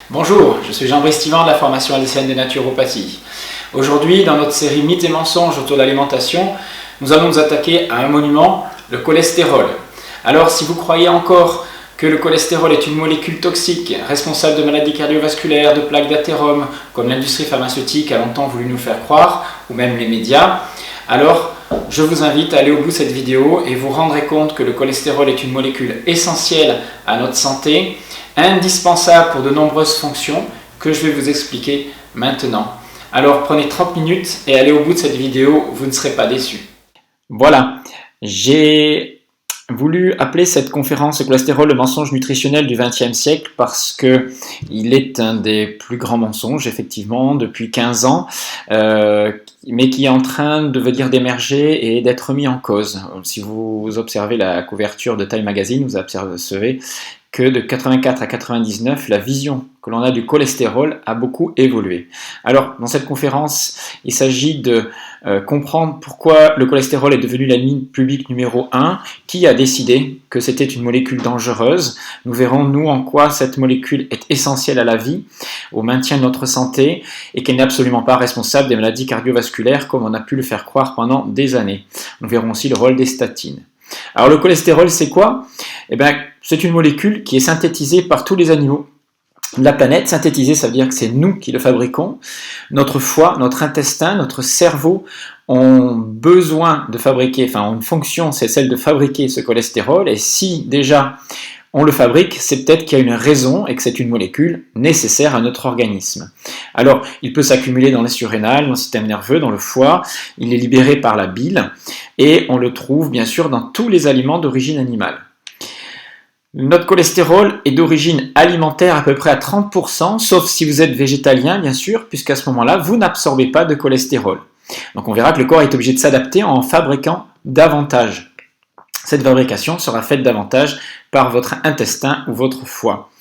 Bonjour, je suis Jean-Brice Stivan de la formation alsacienne de naturopathie. Aujourd'hui, dans notre série Mythes et mensonges autour de l'alimentation, nous allons nous attaquer à un monument, le cholestérol. Alors, si vous croyez encore que le cholestérol est une molécule toxique, responsable de maladies cardiovasculaires, de plaques d'athérome, comme l'industrie pharmaceutique a longtemps voulu nous faire croire, ou même les médias, alors je vous invite à aller au bout de cette vidéo et vous rendrez compte que le cholestérol est une molécule essentielle à notre santé, indispensable pour de nombreuses fonctions que je vais vous expliquer maintenant. Alors prenez 30 minutes et allez au bout de cette vidéo, vous ne serez pas déçus. Voilà, j'ai voulu appeler cette conférence « Le cholestérol, le mensonge nutritionnel du XXe siècle » parce qu'il est un des plus grands mensonges, effectivement, depuis 15 ans, mais qui est en train de venir d'émerger et d'être mis en cause. Si vous observez la couverture de Time Magazine, vous apercevez que de 84 à 99, la vision que l'on a du cholestérol a beaucoup évolué. Alors, dans cette conférence, il s'agit de comprendre pourquoi le cholestérol est devenu l'ennemi public numéro 1, qui a décidé que c'était une molécule dangereuse. Nous verrons, nous, en quoi cette molécule est essentielle à la vie, au maintien de notre santé, et qu'elle n'est absolument pas responsable des maladies cardiovasculaires, comme on a pu le faire croire pendant des années. Nous verrons aussi le rôle des statines. Alors, le cholestérol, c'est quoi ? Eh bien, c'est une molécule qui est synthétisée par tous les animaux de la planète. Synthétisée, ça veut dire que c'est nous qui le fabriquons. Notre foie, notre intestin, notre cerveau ont besoin de fabriquer, enfin, ont une fonction, c'est celle de fabriquer ce cholestérol. Et si déjà on le fabrique, c'est peut-être qu'il y a une raison et que c'est une molécule nécessaire à notre organisme. Alors, il peut s'accumuler dans les surrénales, dans le système nerveux, dans le foie, il est libéré par la bile et on le trouve bien sûr dans tous les aliments d'origine animale. Notre cholestérol est d'origine alimentaire à peu près à 30%, sauf si vous êtes végétalien bien sûr, puisqu'à ce moment-là, vous n'absorbez pas de cholestérol. Donc on verra que le corps est obligé de s'adapter en fabriquant davantage. Cette fabrication sera faite davantage par votre intestin ou votre foie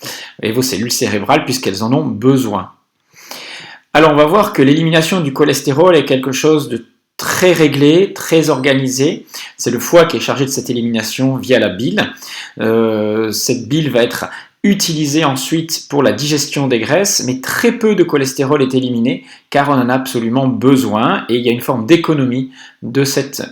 et vos cellules cérébrales puisqu'elles en ont besoin. Alors on va voir que l'élimination du cholestérol est quelque chose de très réglé, très organisé. C'est le foie qui est chargé de cette élimination via la bile. Cette bile va être utilisée ensuite pour la digestion des graisses, mais très peu de cholestérol est éliminé car on en a absolument besoin et il y a une forme d'économie de cette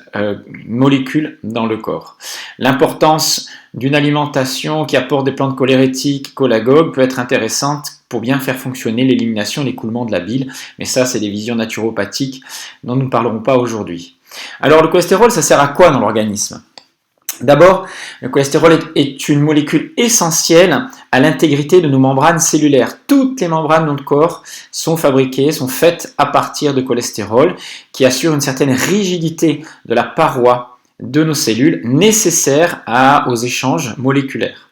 molécule dans le corps. L'importance d'une alimentation qui apporte des plantes cholérétiques, cholagogues, peut être intéressante pour bien faire fonctionner l'élimination et l'écoulement de la bile, mais ça c'est des visions naturopathiques dont nous ne parlerons pas aujourd'hui. Alors le cholestérol, ça sert à quoi dans l'organisme ? D'abord, le cholestérol est une molécule essentielle à l'intégrité de nos membranes cellulaires. Toutes les membranes de notre corps sont fabriquées, sont faites à partir de cholestérol qui assure une certaine rigidité de la paroi de nos cellules nécessaire aux échanges moléculaires.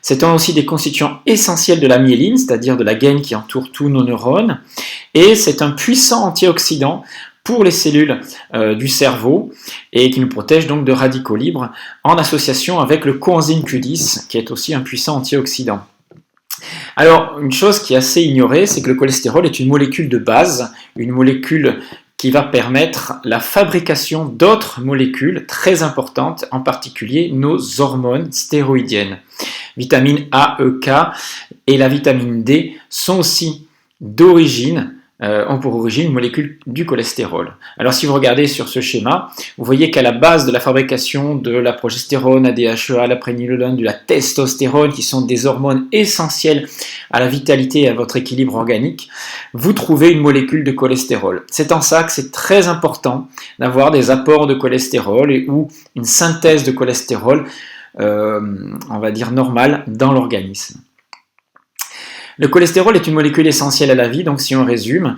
C'est aussi des constituants essentiels de la myéline, c'est-à-dire de la gaine qui entoure tous nos neurones, et c'est un puissant antioxydant pour les cellules du cerveau et qui nous protège donc de radicaux libres en association avec le coenzyme Q10 qui est aussi un puissant antioxydant. Alors une chose qui est assez ignorée, c'est que le cholestérol est une molécule de base, une molécule qui va permettre la fabrication d'autres molécules très importantes, en particulier nos hormones stéroïdiennes. Vitamine A, E, K et la vitamine D sont aussi ont pour origine une molécule du cholestérol. Alors si vous regardez sur ce schéma, vous voyez qu'à la base de la fabrication de la progestérone, la DHEA, la prénisolone, de la testostérone, qui sont des hormones essentielles à la vitalité et à votre équilibre organique, vous trouvez une molécule de cholestérol. C'est en ça que c'est très important d'avoir des apports de cholestérol ou une synthèse de cholestérol, on va dire normale, dans l'organisme. Le cholestérol est une molécule essentielle à la vie, donc si on résume,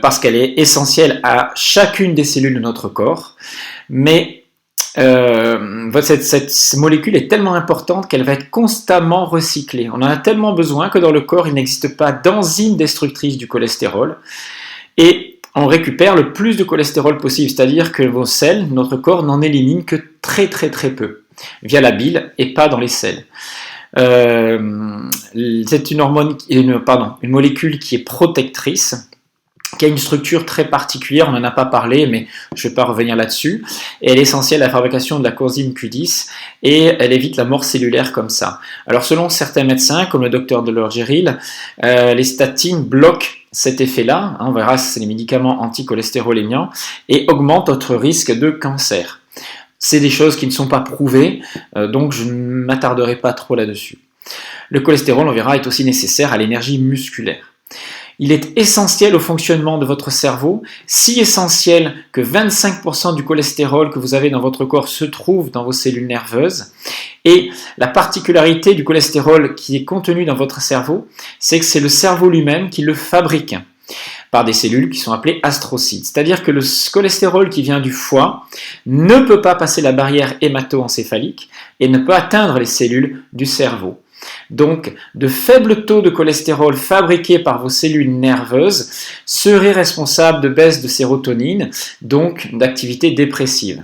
parce qu'elle est essentielle à chacune des cellules de notre corps, mais cette molécule est tellement importante qu'elle va être constamment recyclée. On en a tellement besoin que dans le corps, il n'existe pas d'enzyme destructrice du cholestérol, et on récupère le plus de cholestérol possible, c'est-à-dire que vos selles, notre corps n'en élimine que très peu, via la bile et pas dans les selles. C'est une molécule qui est protectrice qui a une structure très particulière, on n'en a pas parlé, mais je ne vais pas revenir là-dessus, et elle est essentielle à la fabrication de la coenzyme Q10, et elle évite la mort cellulaire comme ça. Alors selon certains médecins, comme le docteur Delorgeril, les statines bloquent cet effet-là, on verra, c'est les médicaments anticholestérolémiants, et augmentent votre risque de cancer. C'est des choses qui ne sont pas prouvées, donc je ne m'attarderai pas trop là-dessus. Le cholestérol, on verra, est aussi nécessaire à l'énergie musculaire. Il est essentiel au fonctionnement de votre cerveau, si essentiel que 25% du cholestérol que vous avez dans votre corps se trouve dans vos cellules nerveuses. Et la particularité du cholestérol qui est contenu dans votre cerveau, c'est que c'est le cerveau lui-même qui le fabrique par des cellules qui sont appelées astrocytes. C'est-à-dire que le cholestérol qui vient du foie ne peut pas passer la barrière hémato-encéphalique et ne peut atteindre les cellules du cerveau. Donc, de faibles taux de cholestérol fabriqués par vos cellules nerveuses seraient responsables de baisse de sérotonine, donc d'activité dépressive.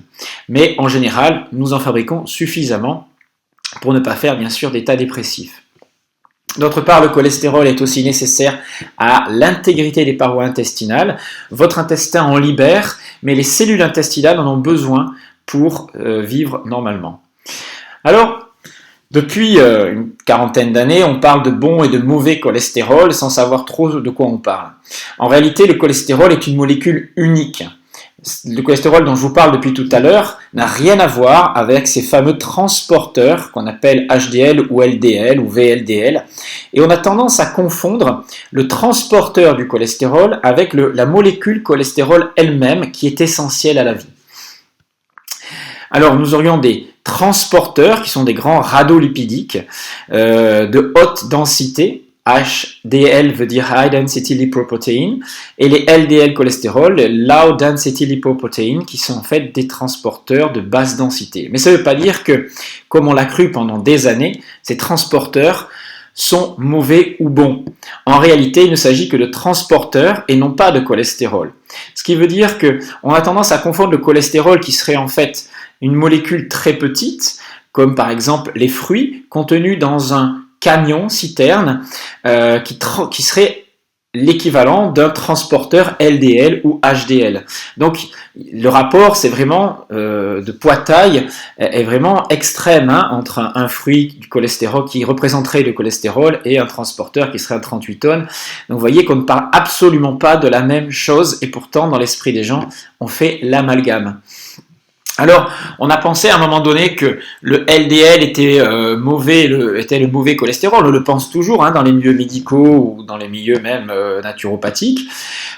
Mais en général, nous en fabriquons suffisamment pour ne pas faire bien sûr d'état dépressif. D'autre part, le cholestérol est aussi nécessaire à l'intégrité des parois intestinales. Votre intestin en libère, mais les cellules intestinales en ont besoin pour vivre normalement. Alors, depuis une quarantaine d'années, on parle de bon et de mauvais cholestérol sans savoir trop de quoi on parle. En réalité, le cholestérol est une molécule unique. Le cholestérol dont je vous parle depuis tout à l'heure n'a rien à voir avec ces fameux transporteurs qu'on appelle HDL ou LDL ou VLDL. Et on a tendance à confondre le transporteur du cholestérol avec la molécule cholestérol elle-même qui est essentielle à la vie. Alors nous aurions des transporteurs qui sont des grands radolipidiques de haute densité. HDL veut dire High Density Lipoprotein et les LDL cholestérol, Low Density Lipoprotein, qui sont en fait des transporteurs de basse densité. Mais ça ne veut pas dire que, comme on l'a cru pendant des années, ces transporteurs sont mauvais ou bons. En réalité, il ne s'agit que de transporteurs et non pas de cholestérol. Ce qui veut dire qu'on a tendance à confondre le cholestérol qui serait en fait une molécule très petite, comme par exemple les fruits, contenus dans un camion, citerne, qui serait l'équivalent d'un transporteur LDL ou HDL. Donc le rapport, c'est vraiment de poids-taille, est vraiment extrême entre un fruit du cholestérol qui représenterait le cholestérol et un transporteur qui serait à 38 tonnes. Donc vous voyez qu'on ne parle absolument pas de la même chose et pourtant dans l'esprit des gens, on fait l'amalgame. Alors, on a pensé à un moment donné que le LDL était était le mauvais cholestérol. On le pense toujours dans les milieux médicaux ou dans les milieux même naturopathiques,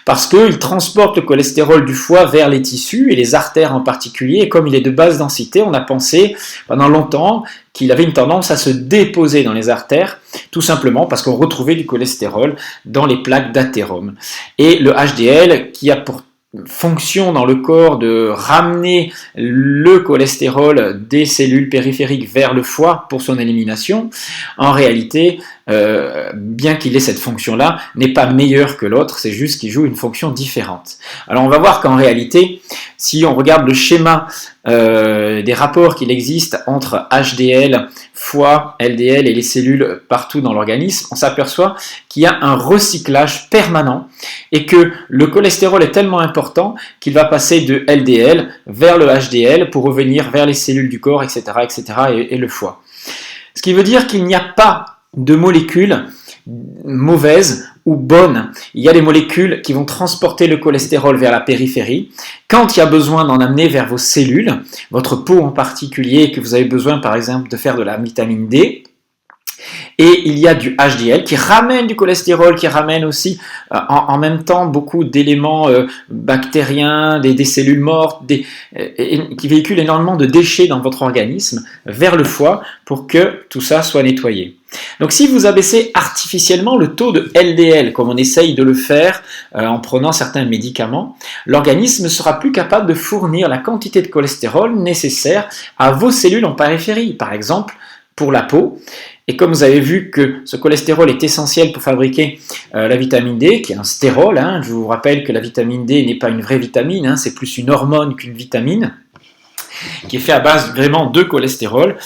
parce qu'il transporte le cholestérol du foie vers les tissus et les artères en particulier. Et comme il est de basse densité, on a pensé pendant longtemps qu'il avait une tendance à se déposer dans les artères, tout simplement parce qu'on retrouvait du cholestérol dans les plaques d'athérome. Et le HDL, qui a pour fonction dans le corps de ramener le cholestérol des cellules périphériques vers le foie pour son élimination, en réalité, bien qu'il ait cette fonction-là, n'est pas meilleur que l'autre, c'est juste qu'il joue une fonction différente. Alors on va voir qu'en réalité, si on regarde le schéma des rapports qu'il existe entre HDL, foie, LDL et les cellules partout dans l'organisme, on s'aperçoit qu'il y a un recyclage permanent et que le cholestérol est tellement important qu'il va passer de LDL vers le HDL pour revenir vers les cellules du corps, etc., et le foie. Ce qui veut dire qu'il n'y a pas de molécules mauvaises ou bonnes. Il y a des molécules qui vont transporter le cholestérol vers la périphérie. Quand il y a besoin d'en amener vers vos cellules, votre peau en particulier, que vous avez besoin par exemple de faire de la vitamine D, et il y a du HDL qui ramène du cholestérol, qui ramène aussi en même temps beaucoup d'éléments bactériens, des cellules mortes, qui véhiculent énormément de déchets dans votre organisme vers le foie pour que tout ça soit nettoyé. Donc si vous abaissez artificiellement le taux de LDL, comme on essaye de le faire en prenant certains médicaments, l'organisme ne sera plus capable de fournir la quantité de cholestérol nécessaire à vos cellules en périphérie, par exemple pour la peau. Et comme vous avez vu que ce cholestérol est essentiel pour fabriquer la vitamine D, qui est un stérol, je vous rappelle que la vitamine D n'est pas une vraie vitamine, c'est plus une hormone qu'une vitamine, qui est fait à base vraiment de cholestérol.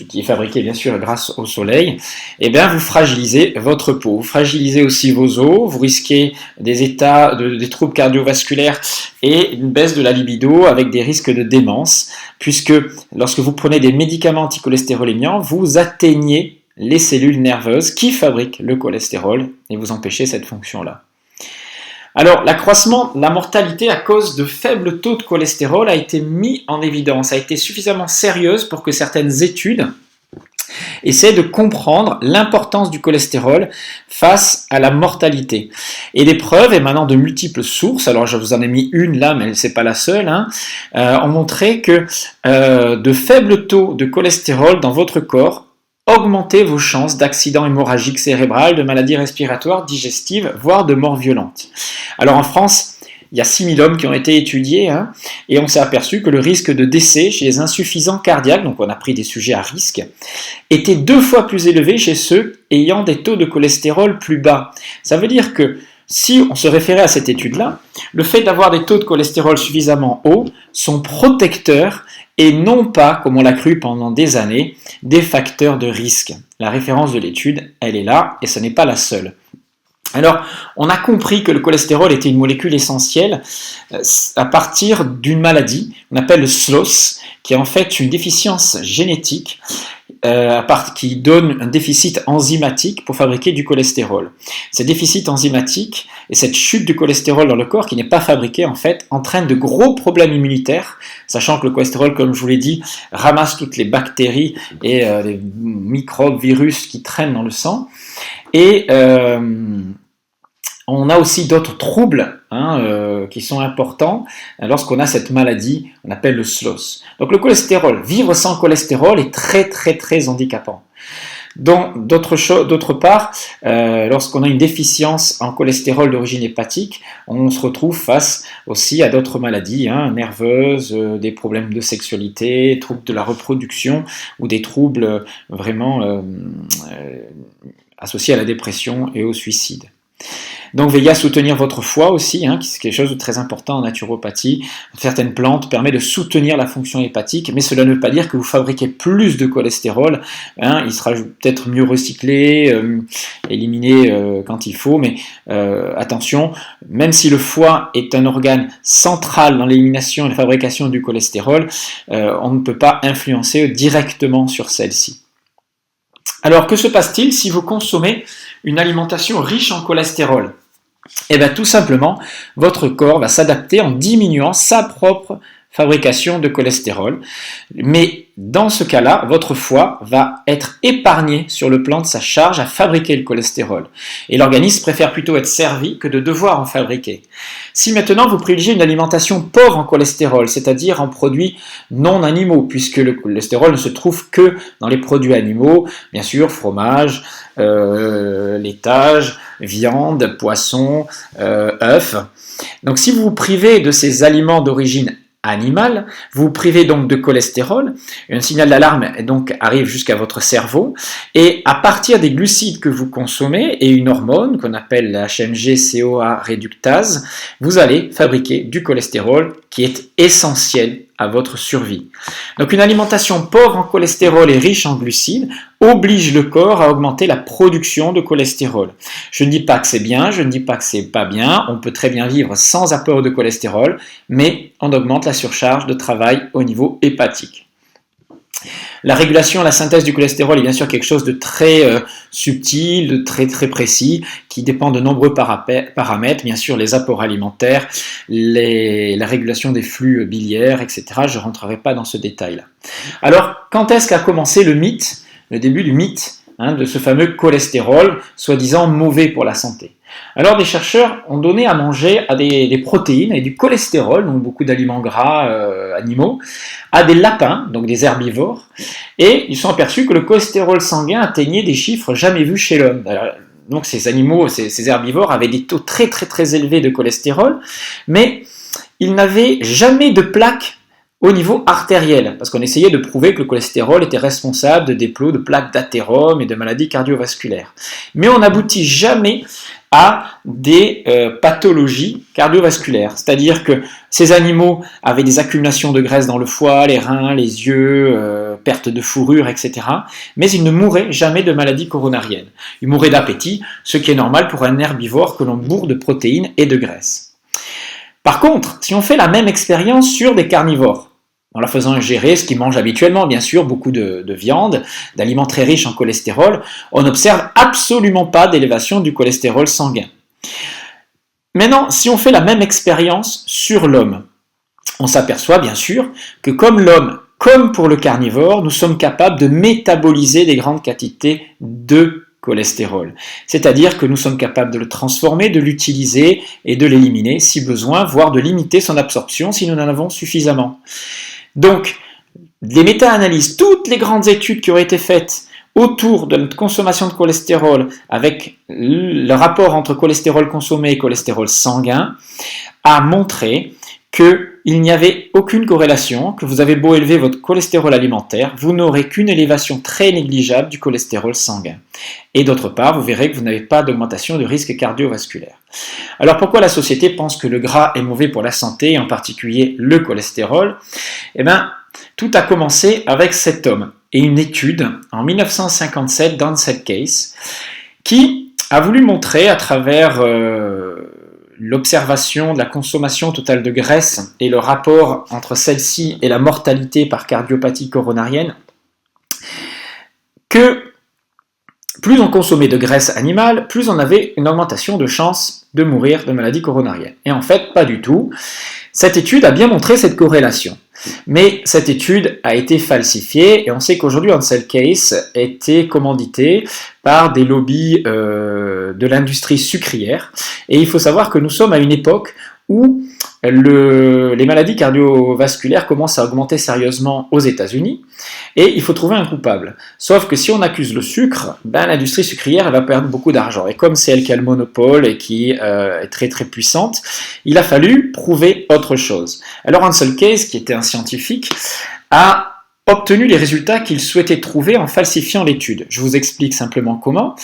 qui est fabriqué bien sûr grâce au soleil, eh bien vous fragilisez votre peau, vous fragilisez aussi vos os, vous risquez des des troubles cardiovasculaires et une baisse de la libido avec des risques de démence, puisque lorsque vous prenez des médicaments anticholestérolémiants, vous atteignez les cellules nerveuses qui fabriquent le cholestérol et vous empêchez cette fonction-là. Alors, l'accroissement de la mortalité à cause de faibles taux de cholestérol a été mis en évidence, a été suffisamment sérieuse pour que certaines études essaient de comprendre l'importance du cholestérol face à la mortalité. Et les preuves émanant de multiples sources, alors je vous en ai mis une là, mais ce n'est pas la seule, ont montré que de faibles taux de cholestérol dans votre corps augmenter vos chances d'accident hémorragique cérébral, de maladies respiratoires, digestives, voire de mort violente. Alors en France, il y a 6000 hommes qui ont été étudiés et on s'est aperçu que le risque de décès chez les insuffisants cardiaques, donc on a pris des sujets à risque, était 2 fois plus élevé chez ceux ayant des taux de cholestérol plus bas. Ça veut dire que si on se référait à cette étude-là, le fait d'avoir des taux de cholestérol suffisamment hauts sont protecteurs et non pas, comme on l'a cru pendant des années, des facteurs de risque. La référence de l'étude, elle est là et ce n'est pas la seule. Alors, on a compris que le cholestérol était une molécule essentielle à partir d'une maladie, on appelle le SLOS, qui est en fait une déficience génétique qui donne un déficit enzymatique pour fabriquer du cholestérol. Ce déficit enzymatique et cette chute du cholestérol dans le corps qui n'est pas fabriqué en fait entraîne de gros problèmes immunitaires, sachant que le cholestérol, comme je vous l'ai dit, ramasse toutes les bactéries et les microbes, virus qui traînent dans le sang. Et on a aussi d'autres troubles qui sont importants lorsqu'on a cette maladie, on appelle le SLOS. Donc le cholestérol, vivre sans cholestérol est très très très handicapant. D'autre part, lorsqu'on a une déficience en cholestérol d'origine hépatique, on se retrouve face aussi à d'autres maladies nerveuses, des problèmes de sexualité, troubles de la reproduction ou des troubles vraiment associés à la dépression et au suicide. Donc veillez à soutenir votre foie aussi, qui est quelque chose de très important en naturopathie. Certaines plantes permettent de soutenir la fonction hépatique, mais cela ne veut pas dire que vous fabriquez plus de cholestérol. Il sera peut-être mieux recyclé, éliminé quand il faut, mais attention, même si le foie est un organe central dans l'élimination et la fabrication du cholestérol, on ne peut pas influencer directement sur celle-ci. Alors que se passe-t-il si vous consommez une alimentation riche en cholestérol? Eh bien tout simplement, votre corps va s'adapter en diminuant sa propre fabrication de cholestérol. Mais dans ce cas-là, votre foie va être épargné sur le plan de sa charge à fabriquer le cholestérol. Et l'organisme préfère plutôt être servi que de devoir en fabriquer. Si maintenant vous privilégiez une alimentation pauvre en cholestérol, c'est-à-dire en produits non animaux, puisque le cholestérol ne se trouve que dans les produits animaux, bien sûr, fromage, laitage, viande, poisson, œufs. Donc si vous vous privez de ces aliments d'origine animale, vous vous privez donc de cholestérol, un signal d'alarme donc arrive jusqu'à votre cerveau, et à partir des glucides que vous consommez et une hormone qu'on appelle la HMG-CoA réductase, vous allez fabriquer du cholestérol qui est essentiel à votre survie. Donc une alimentation pauvre en cholestérol et riche en glucides oblige le corps à augmenter la production de cholestérol. Je ne dis pas que c'est bien, je ne dis pas que c'est pas bien, on peut très bien vivre sans apport de cholestérol, mais on augmente la surcharge de travail au niveau hépatique. La régulation, la synthèse du cholestérol est bien sûr quelque chose de très subtil, de très très précis, qui dépend de nombreux paramètres, bien sûr les apports alimentaires, la régulation des flux biliaires, etc. Je ne rentrerai pas dans ce détail-là. Alors, quand est-ce qu'a commencé le mythe, le début du mythe de ce fameux cholestérol, soi-disant mauvais pour la santé? Alors des chercheurs ont donné à manger à des protéines et du cholestérol, donc beaucoup d'aliments gras animaux, à des lapins, donc des herbivores, et ils sont aperçus que le cholestérol sanguin atteignait des chiffres jamais vus chez l'homme. Donc ces animaux, ces herbivores avaient des taux très très très élevés de cholestérol, mais ils n'avaient jamais de plaques au niveau artériel, parce qu'on essayait de prouver que le cholestérol était responsable de déplots de plaques d'athérome et de maladies cardiovasculaires. Mais on n'aboutit jamais à des pathologies cardiovasculaires, c'est-à-dire que ces animaux avaient des accumulations de graisse dans le foie, les reins, les yeux, perte de fourrure, etc. Mais ils ne mouraient jamais de maladie coronarienne. Ils mouraient d'appétit, ce qui est normal pour un herbivore que l'on bourre de protéines et de graisses. Par contre, si on fait la même expérience sur des carnivores, en leur faisant ingérer ce qu'ils mangent habituellement, bien sûr, beaucoup de viande, d'aliments très riches en cholestérol, on n'observe absolument pas d'élévation du cholestérol sanguin. Maintenant, si on fait la même expérience sur l'homme, on s'aperçoit bien sûr que comme l'homme, comme pour le carnivore, nous sommes capables de métaboliser des grandes quantités de cholestérol. C'est-à-dire que nous sommes capables de le transformer, de l'utiliser et de l'éliminer si besoin, voire de limiter son absorption si nous en avons suffisamment. Donc, les méta-analyses, toutes les grandes études qui ont été faites autour de notre consommation de cholestérol avec le rapport entre cholestérol consommé et cholestérol sanguin a montré qu'il n'y avait aucune corrélation, que vous avez beau élever votre cholestérol alimentaire, vous n'aurez qu'une élévation très négligeable du cholestérol sanguin. Et d'autre part, vous verrez que vous n'avez pas d'augmentation de risque cardiovasculaire. Alors pourquoi la société pense que le gras est mauvais pour la santé, et en particulier le cholestérol? Eh bien, tout a commencé avec cet homme et une étude en 1957 d'Ansel Keys qui a voulu montrer à travers l'observation de la consommation totale de graisse et le rapport entre celle-ci et la mortalité par cardiopathie coronarienne que plus on consommait de graisse animale, plus on avait une augmentation de chances de mourir de maladie coronarienne. Et en fait, pas du tout. Cette étude a bien montré cette corrélation. Mais cette étude a été falsifiée et on sait qu'aujourd'hui Ansel Keys a été commandité par des lobbies de l'industrie sucrière. Et il faut savoir que nous sommes à une époque où les maladies cardiovasculaires commencent à augmenter sérieusement aux États-Unis et il faut trouver un coupable. Sauf que si on accuse le sucre, l'industrie sucrière elle va perdre beaucoup d'argent. Et comme c'est elle qui a le monopole et qui est très très puissante, il a fallu prouver autre chose. Alors Ansel Keys, qui était un scientifique, a obtenu les résultats qu'il souhaitait trouver en falsifiant l'étude. Je vous explique simplement comment.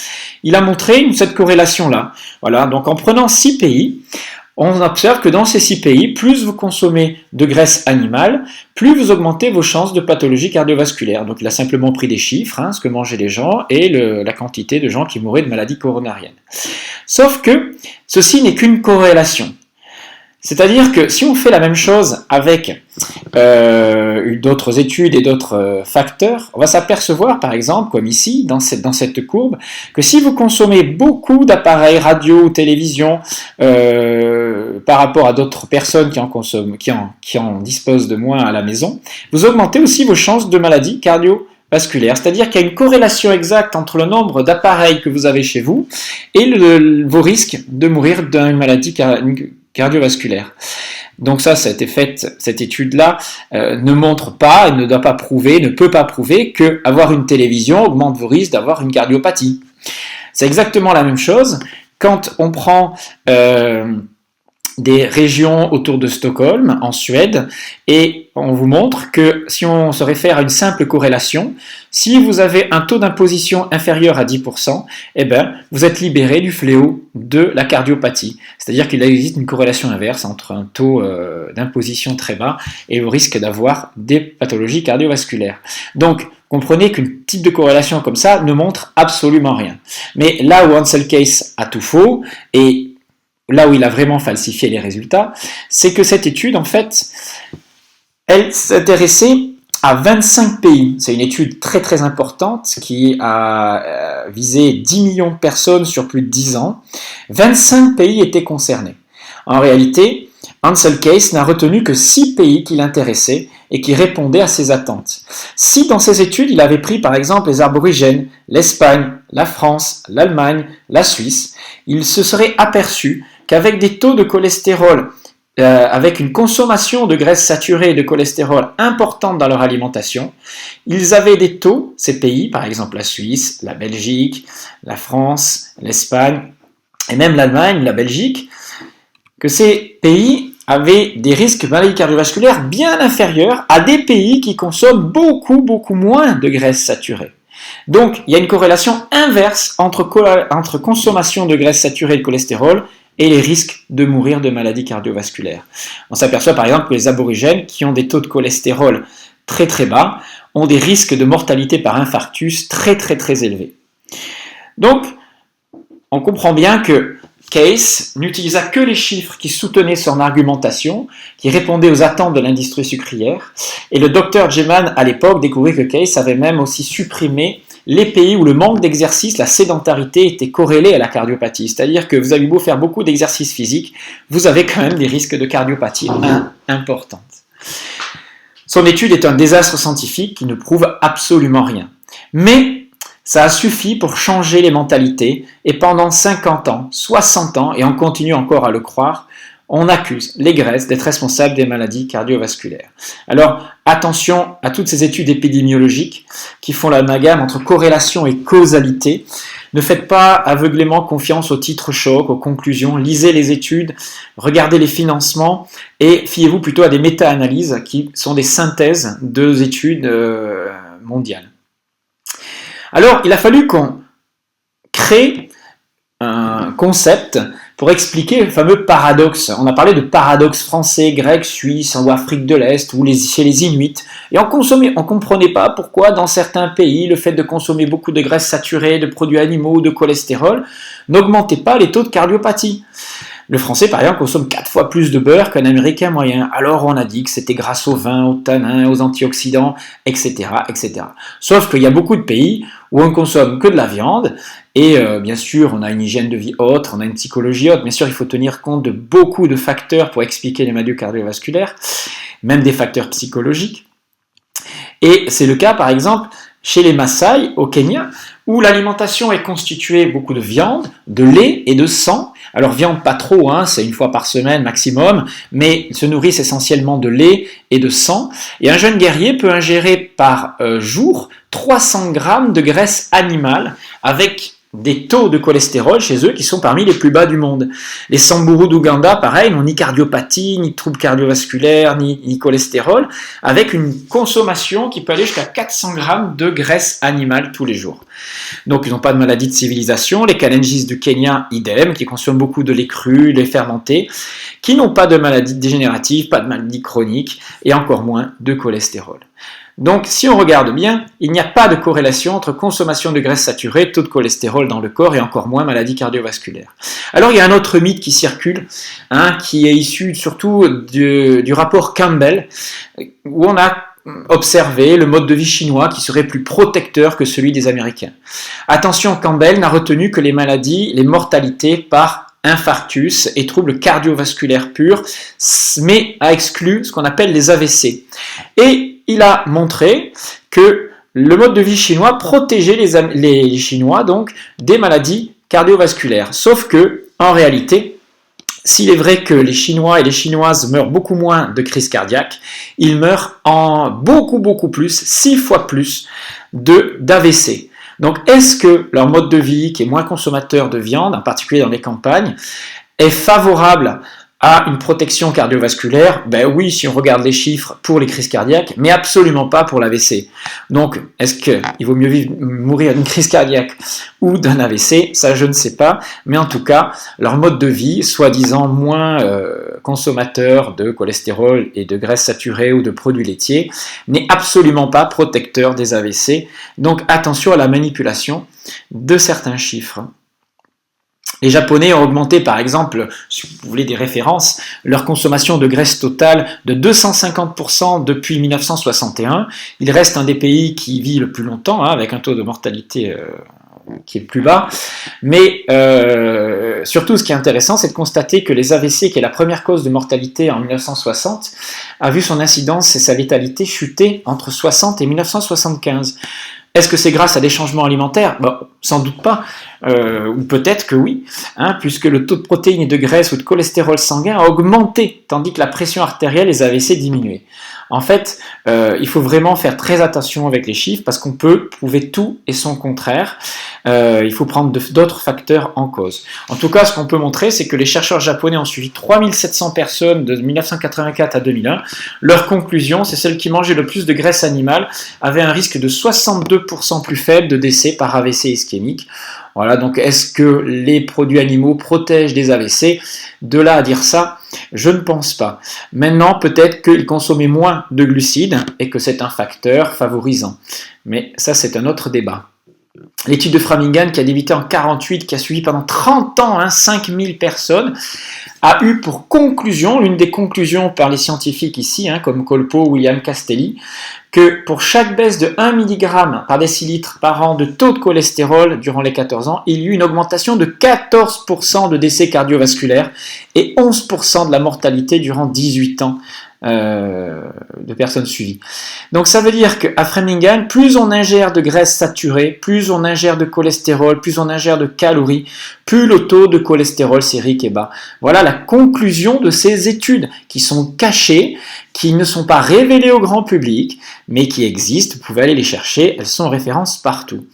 Il a montré cette corrélation-là. Voilà, donc en prenant 6 pays, on observe que dans ces 6 pays, plus vous consommez de graisse animale, plus vous augmentez vos chances de pathologie cardiovasculaire. Donc il a simplement pris des chiffres, ce que mangeaient les gens, et la quantité de gens qui mouraient de maladie coronarienne. Sauf que ceci n'est qu'une corrélation. C'est-à-dire que si on fait la même chose avec d'autres études et d'autres facteurs, on va s'apercevoir, par exemple, comme ici, dans cette courbe, que si vous consommez beaucoup d'appareils radio ou télévision par rapport à d'autres personnes qui en disposent de moins à la maison, vous augmentez aussi vos chances de maladie cardiovasculaire. C'est-à-dire qu'il y a une corrélation exacte entre le nombre d'appareils que vous avez chez vous et vos risques de mourir d'une maladie cardiovasculaire. Donc ça a été fait, cette étude-là ne montre pas, ne doit pas prouver, ne peut pas prouver que avoir une télévision augmente vos risques d'avoir une cardiopathie. C'est exactement la même chose quand on prend des régions autour de Stockholm, en Suède, et on vous montre que si on se réfère à une simple corrélation, si vous avez un taux d'imposition inférieur à 10%, eh ben, vous êtes libéré du fléau de la cardiopathie. C'est-à-dire qu'il existe une corrélation inverse entre un taux d'imposition très bas et le risque d'avoir des pathologies cardiovasculaires. Donc, comprenez qu'un type de corrélation comme ça ne montre absolument rien. Mais là où Ansel Keys a tout faux, et là où il a vraiment falsifié les résultats, c'est que cette étude, en fait, elle s'intéressait à 25 pays. C'est une étude très très importante qui a visé 10 millions de personnes sur plus de 10 ans. 25 pays étaient concernés. En réalité, Ansel Keys n'a retenu que 6 pays qui l'intéressaient et qui répondaient à ses attentes. Si dans ses études, il avait pris par exemple les aborigènes, l'Espagne, la France, l'Allemagne, la Suisse, il se serait aperçu qu'avec des taux de cholestérol, avec une consommation de graisses saturées et de cholestérol importante dans leur alimentation, ils avaient des taux, ces pays, par exemple la Suisse, la Belgique, la France, l'Espagne, et même l'Allemagne, la Belgique, que ces pays avaient des risques de maladie cardiovasculaire bien inférieurs à des pays qui consomment beaucoup moins de graisses saturées. Donc, il y a une corrélation inverse entre consommation de graisses saturées et de cholestérol et les risques de mourir de maladies cardiovasculaires. On s'aperçoit par exemple que les aborigènes qui ont des taux de cholestérol très très bas ont des risques de mortalité par infarctus très très très élevés. Donc, on comprend bien que Case n'utilisa que les chiffres qui soutenaient son argumentation, qui répondaient aux attentes de l'industrie sucrière, et le docteur Geman, à l'époque, découvrit que Case avait même aussi supprimé les pays où le manque d'exercice, la sédentarité, était corrélé à la cardiopathie. C'est-à-dire que vous avez beau faire beaucoup d'exercices physiques, vous avez quand même des risques de cardiopathie importants. Son étude est un désastre scientifique qui ne prouve absolument rien. Mais ça a suffi pour changer les mentalités, et pendant 50 ans, 60 ans, et on continue encore à le croire, on accuse les graisses d'être responsables des maladies cardiovasculaires. Alors, attention à toutes ces études épidémiologiques qui font l'amalgame entre corrélation et causalité. Ne faites pas aveuglément confiance aux titres chocs, aux conclusions, lisez les études, regardez les financements, et fiez-vous plutôt à des méta-analyses qui sont des synthèses de études mondiales. Alors, il a fallu qu'on crée un concept pour expliquer le fameux paradoxe. On a parlé de paradoxe français, grec, suisse, ou Afrique de l'Est, ou chez les Inuits. Et on ne comprenait pas pourquoi dans certains pays, le fait de consommer beaucoup de graisses saturées, de produits animaux, de cholestérol, n'augmentait pas les taux de cardiopathie. Le Français, par exemple, consomme 4 fois plus de beurre qu'un Américain moyen. Alors on a dit que c'était grâce au vin, aux tanins, aux antioxydants, etc., etc. Sauf qu'il y a beaucoup de pays où on ne consomme que de la viande, et bien sûr, on a une hygiène de vie haute, on a une psychologie haute. Bien sûr, il faut tenir compte de beaucoup de facteurs pour expliquer les maladies cardiovasculaires, même des facteurs psychologiques. Et c'est le cas, par exemple, chez les Maasai, au Kenya, où l'alimentation est constituée beaucoup de viande, de lait et de sang. Alors viande pas trop, hein, c'est une fois par semaine maximum, mais ils se nourrissent essentiellement de lait et de sang. Et un jeune guerrier peut ingérer par jour 300 grammes de graisse animale avec des taux de cholestérol chez eux qui sont parmi les plus bas du monde. Les Samburu d'Ouganda, pareil, n'ont ni cardiopathie, ni troubles cardiovasculaires, ni cholestérol, avec une consommation qui peut aller jusqu'à 400 grammes de graisse animale tous les jours. Donc ils n'ont pas de maladie de civilisation. Les Kalenjis du Kenya, idem, qui consomment beaucoup de lait cru, lait fermenté, qui n'ont pas de maladie dégénérative, pas de maladie chronique, et encore moins de cholestérol. Donc, si on regarde bien, il n'y a pas de corrélation entre consommation de graisses saturées, taux de cholestérol dans le corps et encore moins maladie cardiovasculaire. Alors, il y a un autre mythe qui circule, qui est issu surtout du rapport Campbell, où on a observé le mode de vie chinois qui serait plus protecteur que celui des Américains. Attention, Campbell n'a retenu que les maladies, les mortalités par infarctus et troubles cardiovasculaires purs, mais a exclu ce qu'on appelle les AVC. Et il a montré que le mode de vie chinois protégeait les Chinois donc des maladies cardiovasculaires. Sauf que, en réalité, s'il est vrai que les Chinois et les Chinoises meurent beaucoup moins de crise cardiaque, ils meurent en beaucoup plus, 6 fois plus d'AVC. Donc, est-ce que leur mode de vie, qui est moins consommateur de viande, en particulier dans les campagnes, est favorable à une protection cardiovasculaire? Ben oui, si on regarde les chiffres pour les crises cardiaques, mais absolument pas pour l'AVC. Donc, est-ce qu'il vaut mieux mourir d'une crise cardiaque ou d'un AVC? Ça, je ne sais pas. Mais en tout cas, leur mode de vie, soi-disant moins consommateur de cholestérol et de graisses saturées ou de produits laitiers, n'est absolument pas protecteur des AVC. Donc, attention à la manipulation de certains chiffres. Les Japonais ont augmenté, par exemple, si vous voulez des références, leur consommation de graisse totale de 250% depuis 1961. Il reste un des pays qui vit le plus longtemps, avec un taux de mortalité qui est le plus bas. Mais surtout, ce qui est intéressant, c'est de constater que les AVC, qui est la première cause de mortalité en 1960, a vu son incidence et sa létalité chuter entre 60 et 1975. Est-ce que c'est grâce à des changements alimentaires? Bon, sans doute pas, ou peut-être que oui, puisque le taux de protéines et de graisse ou de cholestérol sanguin a augmenté, tandis que la pression artérielle et les AVC diminuaient. En fait, il faut vraiment faire très attention avec les chiffres, parce qu'on peut prouver tout et son contraire. Il faut prendre d'autres facteurs en cause. En tout cas, ce qu'on peut montrer, c'est que les chercheurs japonais ont suivi 3700 personnes de 1984 à 2001. Leur conclusion, c'est celle qui mangeait le plus de graisse animale avait un risque de 62% 2% plus faible de décès par AVC ischémique. Voilà, donc est-ce que les produits animaux protègent des AVC? De là à dire ça, je ne pense pas. Maintenant, peut-être qu'ils consommaient moins de glucides et que c'est un facteur favorisant. Mais ça, c'est un autre débat. L'étude de Framingham, qui a débuté en 1948, qui a suivi pendant 30 ans 5000 personnes, a eu pour conclusion, l'une des conclusions par les scientifiques ici, comme Colpo, William Castelli, que pour chaque baisse de 1 mg par décilitre par an de taux de cholestérol durant les 14 ans, il y eut une augmentation de 14% de décès cardiovasculaires et 11% de la mortalité durant 18 ans de personnes suivies. Donc ça veut dire qu'à Framingham, plus on ingère de graisse saturée, plus on ingère de cholestérol, plus on ingère de calories, plus le taux de cholestérol sérique est bas. Voilà la conclusion de ces études qui sont cachées, qui ne sont pas révélées au grand public, mais qui existent, vous pouvez aller les chercher, elles sont en référence partout.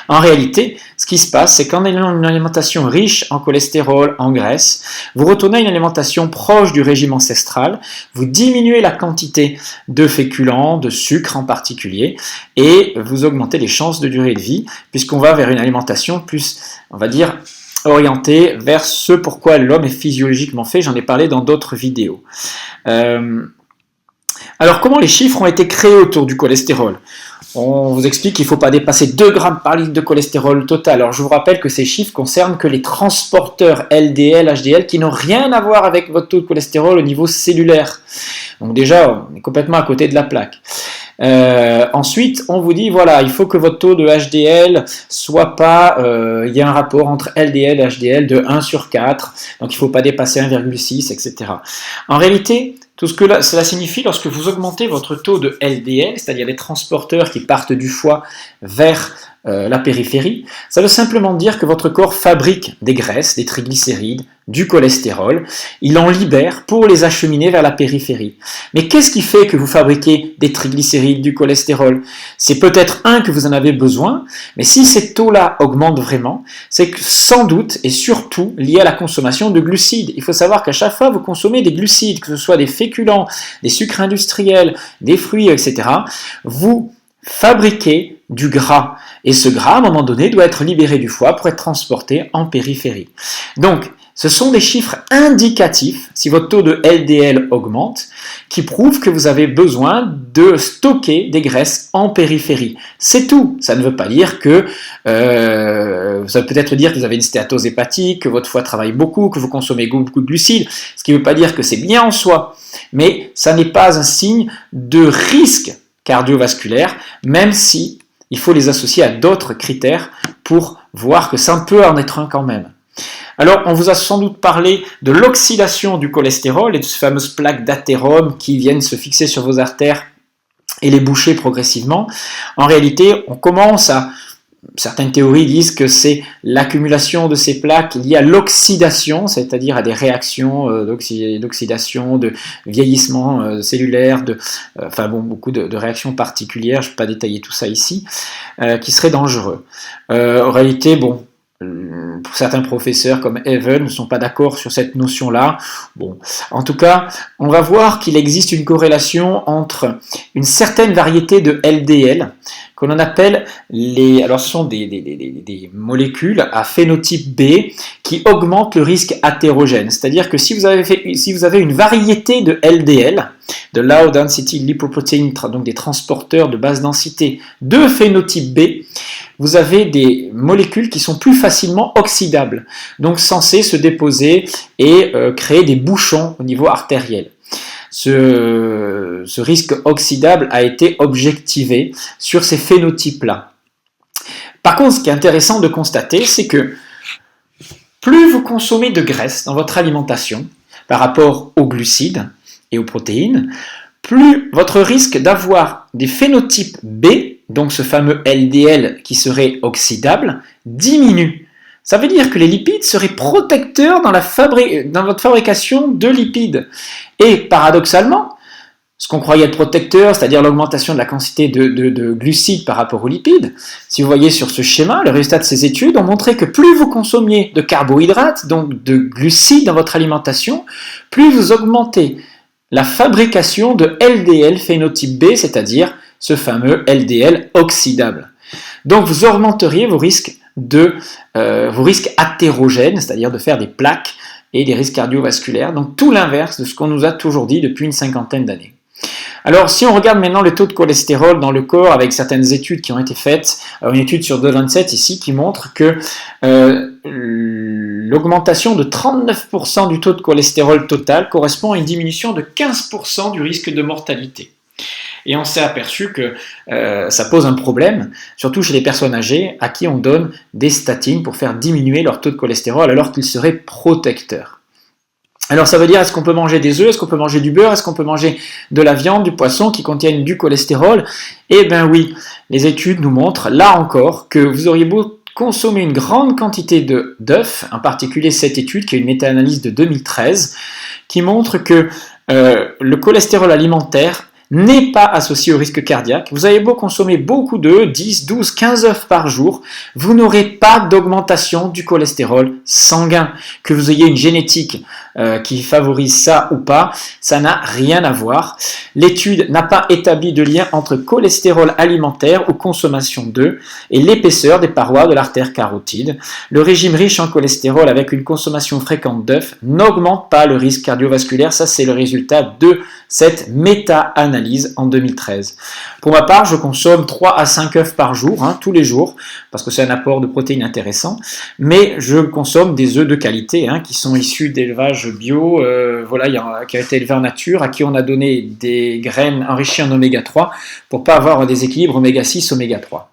En réalité, ce qui se passe, c'est qu'en ayant une alimentation riche en cholestérol, en graisse, vous retournez à une alimentation proche du régime ancestral, vous diminuez la quantité de féculents, de sucre en particulier, et vous augmentez les chances de durée de vie, puisqu'on va vers une alimentation plus, on va dire, orientée vers ce pourquoi l'homme est physiologiquement fait, j'en ai parlé dans d'autres vidéos. Alors, comment les chiffres ont été créés autour du cholestérol? On vous explique qu'il ne faut pas dépasser 2 grammes par litre de cholestérol total. Alors, je vous rappelle que ces chiffres concernent que les transporteurs LDL, HDL, qui n'ont rien à voir avec votre taux de cholestérol au niveau cellulaire. Donc déjà, on est complètement à côté de la plaque. Ensuite, on vous dit, voilà, il faut que votre taux de HDL soit pas, il y a un rapport entre LDL et HDL de 1 sur 4, donc il ne faut pas dépasser 1,6, etc. En réalité, tout ce que cela signifie, lorsque vous augmentez votre taux de LDL, c'est-à-dire les transporteurs qui partent du foie vers la périphérie, ça veut simplement dire que votre corps fabrique des graisses, des triglycérides, du cholestérol, il en libère pour les acheminer vers la périphérie. Mais qu'est-ce qui fait que vous fabriquez des triglycérides, du cholestérol? C'est peut-être que vous en avez besoin, mais si ces taux-là augmentent vraiment, c'est sans doute et surtout lié à la consommation de glucides. Il faut savoir qu'à chaque fois que vous consommez des glucides, que ce soit des féculents, des sucres industriels, des fruits, etc., vous fabriquez du gras. Et ce gras, à un moment donné, doit être libéré du foie pour être transporté en périphérie. Donc, ce sont des chiffres indicatifs, si votre taux de LDL augmente, qui prouvent que vous avez besoin de stocker des graisses en périphérie. C'est tout. Ça ne veut pas dire que, ça peut peut-être dire que vous avez une stéatose hépatique, que votre foie travaille beaucoup, que vous consommez beaucoup de glucides, ce qui ne veut pas dire que c'est bien en soi, mais ça n'est pas un signe de risque cardiovasculaire, même si il faut les associer à d'autres critères pour voir que ça peut en être un quand même. Alors, on vous a sans doute parlé de l'oxydation du cholestérol et de ces fameuses plaques d'athérome qui viennent se fixer sur vos artères et les boucher progressivement. En réalité, on commence à... Certaines théories disent que c'est l'accumulation de ces plaques liée à l'oxydation, c'est-à-dire à des réactions d'oxydation, de vieillissement cellulaire, beaucoup de réactions particulières, je ne vais pas détailler tout ça ici, qui seraient dangereux. En réalité, pour certains professeurs comme Even ne sont pas d'accord sur cette notion-là. En tout cas, on va voir qu'il existe une corrélation entre une certaine variété de LDL que l'on appelle alors ce sont des molécules à phénotype B qui augmentent le risque athérogène. C'est-à-dire que si vous avez une variété de LDL, de low density lipoprotein, donc des transporteurs de basse densité de phénotype B, vous avez des molécules qui sont plus facilement oxydables, donc censées se déposer et créer des bouchons au niveau artériel. Ce risque oxydable a été objectivé sur ces phénotypes-là. Par contre, ce qui est intéressant de constater, c'est que plus vous consommez de graisse dans votre alimentation par rapport aux glucides et aux protéines, plus votre risque d'avoir des phénotypes B, donc ce fameux LDL qui serait oxydable, diminue. Ça veut dire que les lipides seraient protecteurs dans votre fabrication de lipides. Et paradoxalement, ce qu'on croyait être protecteur, c'est-à-dire l'augmentation de la quantité de glucides par rapport aux lipides, si vous voyez sur ce schéma, le résultat de ces études ont montré que plus vous consommiez de carbohydrates, donc de glucides dans votre alimentation, plus vous augmentez la fabrication de LDL phénotype B, c'est-à-dire ce fameux LDL oxydable. Donc vous augmenteriez vos risques athérogènes, c'est-à-dire de faire des plaques et des risques cardiovasculaires, donc tout l'inverse de ce qu'on nous a toujours dit depuis une cinquantaine d'années. Alors, si on regarde maintenant le taux de cholestérol dans le corps avec certaines études qui ont été faites, une étude sur The Lancet ici qui montre que l'augmentation de 39% du taux de cholestérol total correspond à une diminution de 15% du risque de mortalité. Et on s'est aperçu que ça pose un problème, surtout chez les personnes âgées à qui on donne des statines pour faire diminuer leur taux de cholestérol alors qu'ils seraient protecteurs. Alors ça veut dire, est-ce qu'on peut manger des œufs, est-ce qu'on peut manger du beurre, est-ce qu'on peut manger de la viande, du poisson qui contiennent du cholestérol? Eh bien oui, les études nous montrent, là encore, que vous auriez beau consommer une grande quantité d'œufs, en particulier cette étude qui est une méta-analyse de 2013, qui montre que le cholestérol alimentaire n'est pas associé au risque cardiaque. Vous avez beau consommer beaucoup d'œufs, 10, 12, 15 œufs par jour, vous n'aurez pas d'augmentation du cholestérol sanguin. Que vous ayez une génétique qui favorise ça ou pas, ça n'a rien à voir. L'étude n'a pas établi de lien entre cholestérol alimentaire ou consommation d'œufs et l'épaisseur des parois de l'artère carotide. Le régime riche en cholestérol avec une consommation fréquente d'œufs n'augmente pas le risque cardiovasculaire. Ça, c'est le résultat de cette méta-analyse en 2013. Pour ma part, je consomme 3 à 5 œufs par jour, tous les jours, parce que c'est un apport de protéines intéressant, mais je consomme des œufs de qualité, qui sont issus d'élevage bio, qui a été élevé en nature, à qui on a donné des graines enrichies en oméga 3 pour ne pas avoir un déséquilibre oméga 6, oméga 3.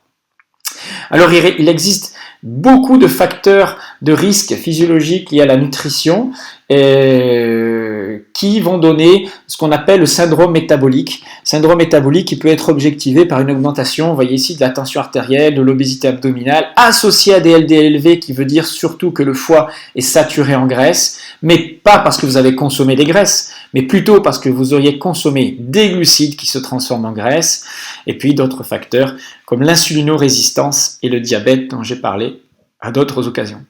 Alors il existe beaucoup de facteurs de risque physiologiques liés à la nutrition qui vont donner ce qu'on appelle le syndrome métabolique. Syndrome métabolique qui peut être objectivé par une augmentation, vous voyez ici, de la tension artérielle, de l'obésité abdominale, associée à des LDL élevés, qui veut dire surtout que le foie est saturé en graisse, mais pas parce que vous avez consommé des graisses, mais plutôt parce que vous auriez consommé des glucides qui se transforment en graisse, et puis d'autres facteurs comme l'insulinorésistance et le diabète dont j'ai parlé à d'autres occasions.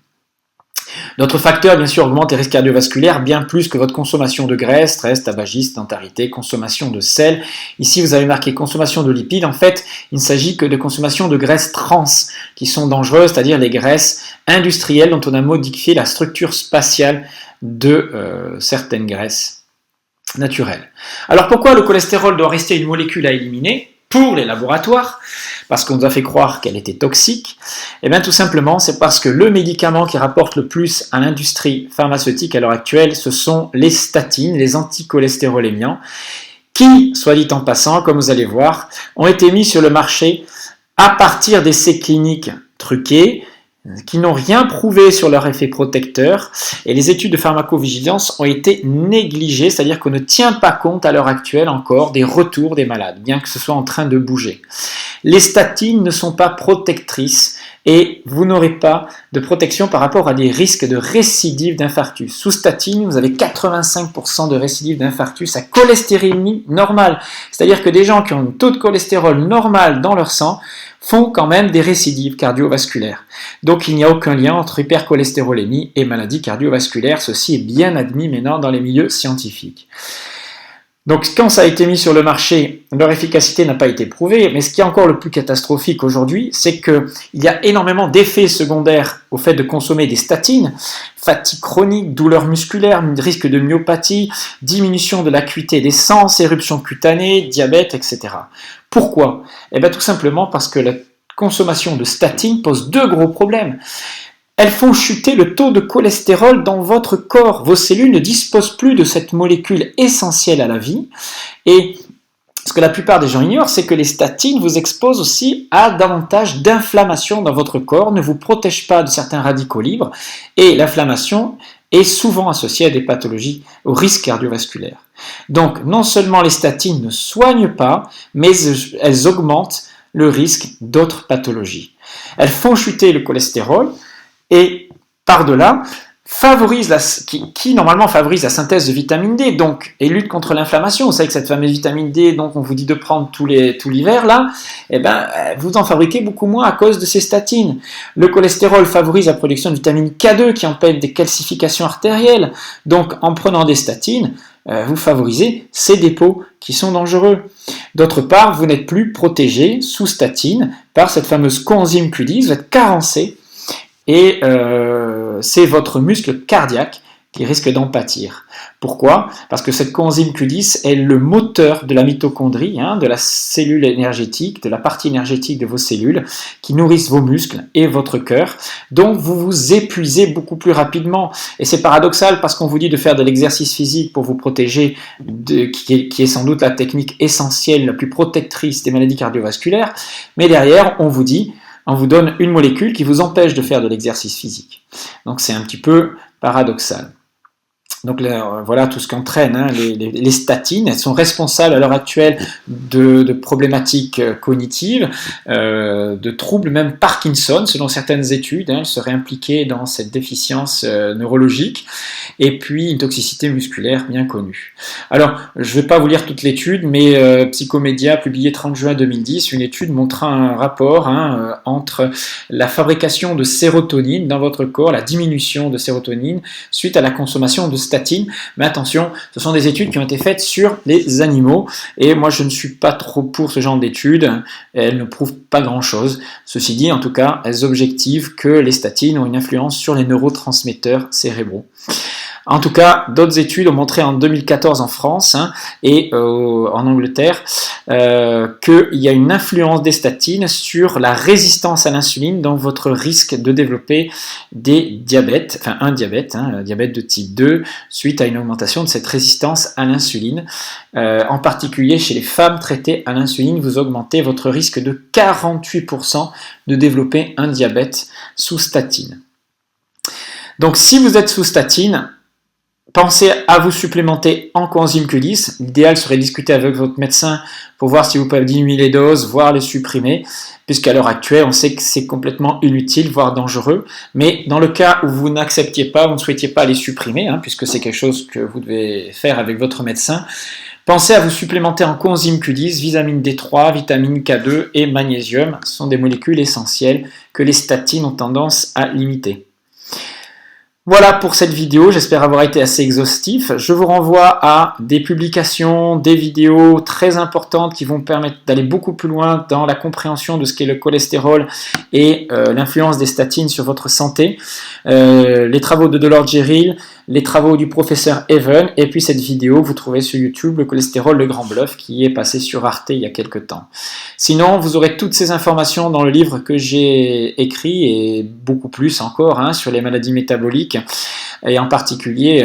D'autres facteurs, bien sûr, augmentent les risques cardiovasculaires bien plus que votre consommation de graisse, stress, tabagisme, sédentarité, consommation de sel. Ici, vous avez marqué consommation de lipides. En fait, il ne s'agit que de consommation de graisses trans qui sont dangereuses, c'est-à-dire les graisses industrielles dont on a modifié la structure spatiale de certaines graisses naturelles. Alors pourquoi le cholestérol doit rester une molécule à éliminer pour les laboratoires, parce qu'on nous a fait croire qu'elle était toxique? Eh bien tout simplement, c'est parce que le médicament qui rapporte le plus à l'industrie pharmaceutique à l'heure actuelle, ce sont les statines, les anticholestérolémiants, qui, soit dit en passant, comme vous allez voir, ont été mis sur le marché à partir d'essais cliniques truqués, qui n'ont rien prouvé sur leur effet protecteur, et les études de pharmacovigilance ont été négligées, c'est-à-dire qu'on ne tient pas compte à l'heure actuelle encore des retours des malades, bien que ce soit en train de bouger. Les statines ne sont pas protectrices et vous n'aurez pas de protection par rapport à des risques de récidive d'infarctus. Sous statine, vous avez 85% de récidive d'infarctus à cholestérémie normale, c'est-à-dire que des gens qui ont un taux de cholestérol normal dans leur sang font quand même des récidives cardiovasculaires. Donc il n'y a aucun lien entre hypercholestérolémie et maladie cardiovasculaire, ceci est bien admis maintenant dans les milieux scientifiques. Donc quand ça a été mis sur le marché, leur efficacité n'a pas été prouvée, mais ce qui est encore le plus catastrophique aujourd'hui, c'est qu'il y a énormément d'effets secondaires au fait de consommer des statines, fatigue chronique, douleurs musculaires, risque de myopathie, diminution de l'acuité des sens, éruption cutanée, diabète, etc. Pourquoi? Eh bien tout simplement parce que la consommation de statines pose deux gros problèmes. Elles font chuter le taux de cholestérol dans votre corps. Vos cellules ne disposent plus de cette molécule essentielle à la vie. Et ce que la plupart des gens ignorent, c'est que les statines vous exposent aussi à davantage d'inflammation dans votre corps, ne vous protègent pas de certains radicaux libres. Et l'inflammation est souvent associée à des pathologies, au risque cardiovasculaire. Donc, non seulement les statines ne soignent pas, mais elles augmentent le risque d'autres pathologies. Elles font chuter le cholestérol, et par-delà, qui normalement favorise la synthèse de vitamine D, donc, et lutte contre l'inflammation. Vous savez que cette fameuse vitamine D, donc on vous dit de prendre tout l'hiver, là, eh ben, vous en fabriquez beaucoup moins à cause de ces statines. Le cholestérol favorise la production de vitamine K2 qui empêche des calcifications artérielles. Donc, en prenant des statines, vous favorisez ces dépôts qui sont dangereux. D'autre part, vous n'êtes plus protégé sous statine par cette fameuse coenzyme Q10, vous êtes carencé et c'est votre muscle cardiaque qui risque d'en pâtir. Pourquoi? Parce que cette coenzyme Q10 est le moteur de la mitochondrie, de la cellule énergétique, de la partie énergétique de vos cellules qui nourrissent vos muscles et votre cœur. Donc vous vous épuisez beaucoup plus rapidement. Et c'est paradoxal parce qu'on vous dit de faire de l'exercice physique pour vous protéger, qui est sans doute la technique essentielle, la plus protectrice des maladies cardiovasculaires. Mais derrière, on vous donne une molécule qui vous empêche de faire de l'exercice physique. Donc c'est un petit peu paradoxal. Donc voilà tout ce qu'entraînent les statines. Elles sont responsables à l'heure actuelle de problématiques cognitives, de troubles même Parkinson, selon certaines études. Elles seraient impliquées dans cette déficience neurologique, et puis une toxicité musculaire bien connue. Alors, je ne vais pas vous lire toute l'étude, mais Psychomédia, publié 30 juin 2010, une étude montrant un rapport entre la fabrication de sérotonine dans votre corps, la diminution de sérotonine suite à la consommation de statine. Mais attention, ce sont des études qui ont été faites sur les animaux, et moi je ne suis pas trop pour ce genre d'études, elles ne prouvent pas grand chose. Ceci dit, en tout cas, elles objectivent que les statines ont une influence sur les neurotransmetteurs cérébraux. En tout cas, d'autres études ont montré en 2014 en France et en Angleterre qu'il y a une influence des statines sur la résistance à l'insuline, donc votre risque de développer des diabètes, enfin un diabète de type 2, suite à une augmentation de cette résistance à l'insuline. En particulier chez les femmes traitées à l'insuline, vous augmentez votre risque de 48% de développer un diabète sous statine. Donc si vous êtes sous statine, pensez à vous supplémenter en coenzyme Q10. L'idéal serait de discuter avec votre médecin pour voir si vous pouvez diminuer les doses, voire les supprimer, puisqu'à l'heure actuelle, on sait que c'est complètement inutile, voire dangereux. Mais dans le cas où vous n'acceptiez pas, vous ne souhaitiez pas les supprimer, puisque c'est quelque chose que vous devez faire avec votre médecin, pensez à vous supplémenter en coenzyme Q10, vitamine D3, vitamine K2 et magnésium. Ce sont des molécules essentielles que les statines ont tendance à limiter. Voilà pour cette vidéo, j'espère avoir été assez exhaustif. Je vous renvoie à des publications, des vidéos très importantes qui vont permettre d'aller beaucoup plus loin dans la compréhension de ce qu'est le cholestérol et l'influence des statines sur votre santé. Les travaux de Dolores Geril, les travaux du professeur Even, et puis cette vidéo que vous trouvez sur YouTube, le cholestérol, le grand bluff, qui est passé sur Arte il y a quelques temps. Sinon, vous aurez toutes ces informations dans le livre que j'ai écrit, et beaucoup plus encore, sur les maladies métaboliques, et en particulier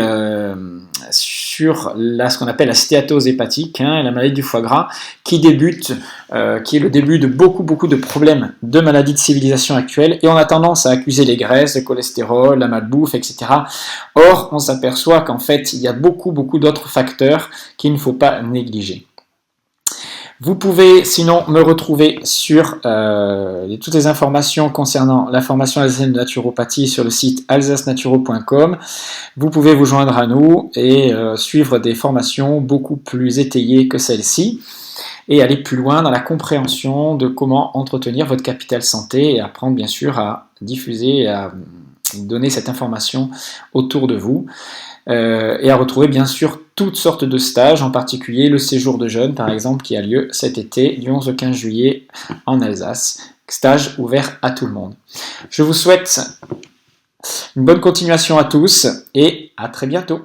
sur ce qu'on appelle la stéatose hépatique, la maladie du foie gras, qui est le début de beaucoup de problèmes de maladies de civilisation actuelle, et on a tendance à accuser les graisses, le cholestérol, la malbouffe, etc. Or, on s'aperçoit qu'en fait, il y a beaucoup d'autres facteurs qu'il ne faut pas négliger. Vous pouvez sinon me retrouver sur toutes les informations concernant la formation alsacienne de naturopathie sur le site alsacenaturo.com. Vous pouvez vous joindre à nous et suivre des formations beaucoup plus étayées que celle-ci et aller plus loin dans la compréhension de comment entretenir votre capital santé et apprendre bien sûr à diffuser et à donner cette information autour de vous. Et à retrouver bien sûr toutes sortes de stages, en particulier le séjour de jeûne par exemple qui a lieu cet été du 11 au 15 juillet en Alsace, stage ouvert à tout le monde. Je vous souhaite une bonne continuation à tous et à très bientôt.